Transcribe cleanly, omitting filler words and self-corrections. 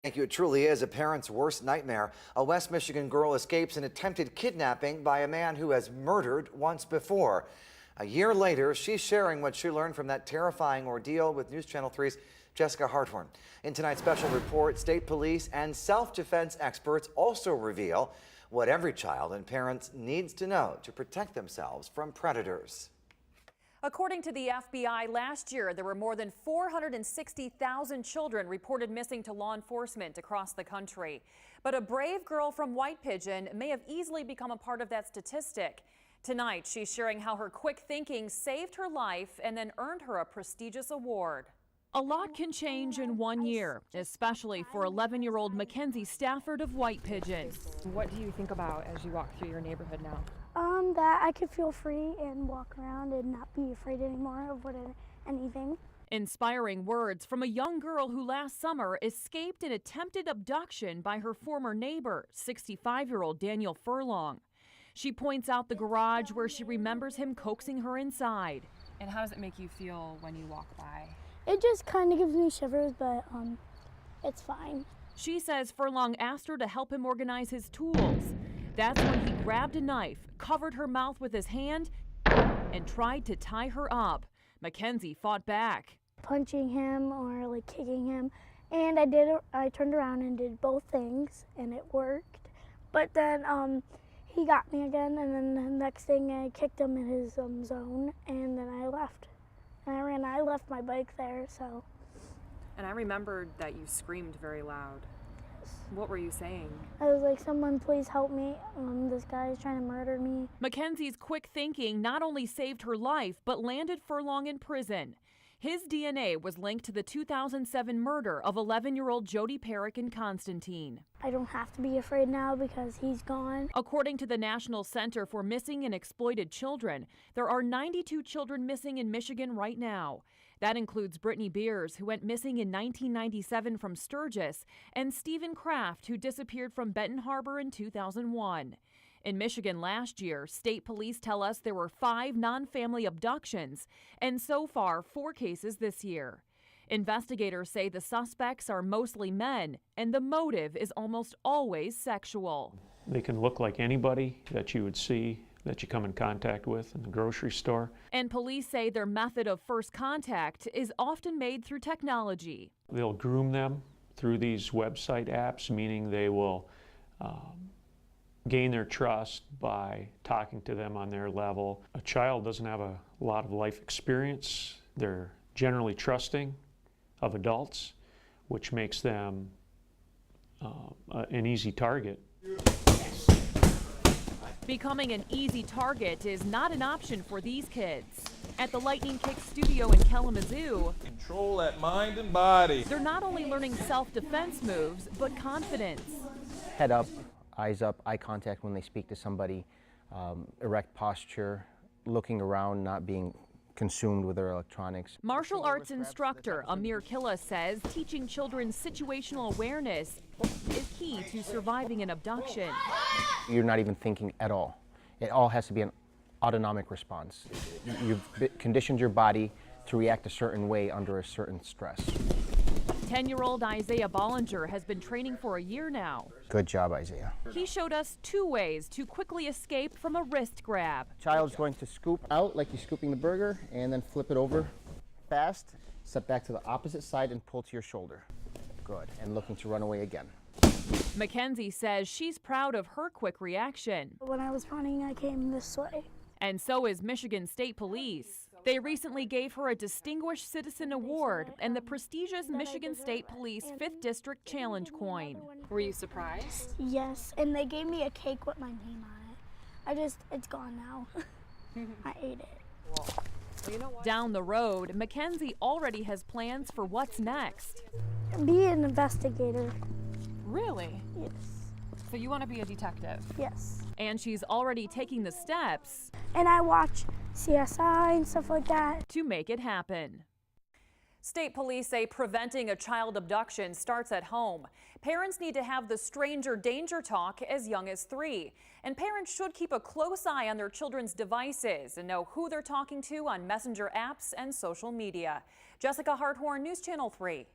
Thank you. It truly is a parent's worst nightmare. A West Michigan girl escapes an attempted kidnapping by a man who has murdered once before. A year later, she's sharing what she learned from that terrifying ordeal with News Channel 3's Jessica Harthorn. In tonight's special report, state police and self-defense experts also reveal what every child and parent needs to know to protect themselves from predators. According to the FBI, last year there were more than 460,000 children reported missing to law enforcement across the country. But a brave girl from White Pigeon may have easily become a part of that statistic. Tonight, she's sharing how her quick thinking saved her life and then earned her a prestigious award. A lot can change in 1 year, especially for 11-year-old Mackenzie Stafford of White Pigeon. What do you think about as you walk through your neighborhood now? That I could feel free and walk around and not be afraid anymore of anything. Inspiring words from a young girl who last summer escaped an attempted abduction by her former neighbor, 65-year-old Daniel Furlong. She points out the garage where she remembers him coaxing her inside. And how does it make you feel when you walk by? It just kind of gives me shivers, but it's fine. She says Furlong asked her to help him organize his tools. That's when he grabbed a knife, covered her mouth with his hand, and tried to tie her up. Mackenzie fought back. Punching him or like kicking him, and I turned around and did both things, and it worked. But then he got me again, and then the next thing I kicked him in his zone, and then I left. And I left my bike there, so. And I remembered that you screamed very loud. What were you saying? I was like, someone please help me. This guy is trying to murder me. Mackenzie's quick thinking not only saved her life, but landed Furlong in prison. His DNA was linked to the 2007 murder of 11-year-old Jody Perrick in Constantine. I don't have to be afraid now because he's gone. According to the National Center for Missing and Exploited Children, there are 92 children missing in Michigan right now. That includes Brittany Beers, who went missing in 1997 from Sturgis, and Stephen Kraft, who disappeared from Benton Harbor in 2001. In Michigan last year, state police tell us there were 5 non-family abductions, and so far 4 cases this year. Investigators say the suspects are mostly men, and the motive is almost always sexual. They can look like anybody that you would see that you come in contact with in the grocery store. And police say their method of first contact is often made through technology. They'll groom them through these website apps, meaning they will gain their trust by talking to them on their level. A child doesn't have a lot of life experience. They're generally trusting of adults, which makes them an easy target. Becoming an easy target is not an option for these kids. At the Lightning Kick studio in Kalamazoo, control that mind and body. They're not only learning self-defense moves, but confidence. Head up, eyes up, eye contact when they speak to somebody, erect posture, looking around, not being consumed with their electronics. Martial arts instructor Amir Killa says teaching children situational awareness is key to surviving an abduction. You're not even thinking at all. It all has to be an autonomic response. You've conditioned your body to react a certain way under a certain stress. 10-year-old Isaiah Bollinger has been training for a year now. Good job, Isaiah. He showed us 2 ways to quickly escape from a wrist grab. Child's going to scoop out like you're scooping the burger and then flip it over fast, step back to the opposite side and pull to your shoulder. Good, and looking to run away again. Mackenzie says she's proud of her quick reaction. When I was running, I came this way. And so is Michigan State Police. They recently gave her a Distinguished Citizen Award and the prestigious Michigan State Police 5th District Challenge coin. Were you surprised? Yes, and they gave me a cake with my name on it. It's gone now. I ate it. Well, you know what? Down the road, Mackenzie already has plans for what's next. Be an investigator. Really? Yes. So you want to be a detective? Yes. And she's already taking the steps And I watch CSI and stuff like that to make it happen. State police say preventing a child abduction starts at home. Parents need to have the stranger danger talk as young as 3. And parents should keep a close eye on their children's devices and know who they're talking to on messenger apps and social media. Jessica Harthorn, News Channel 3.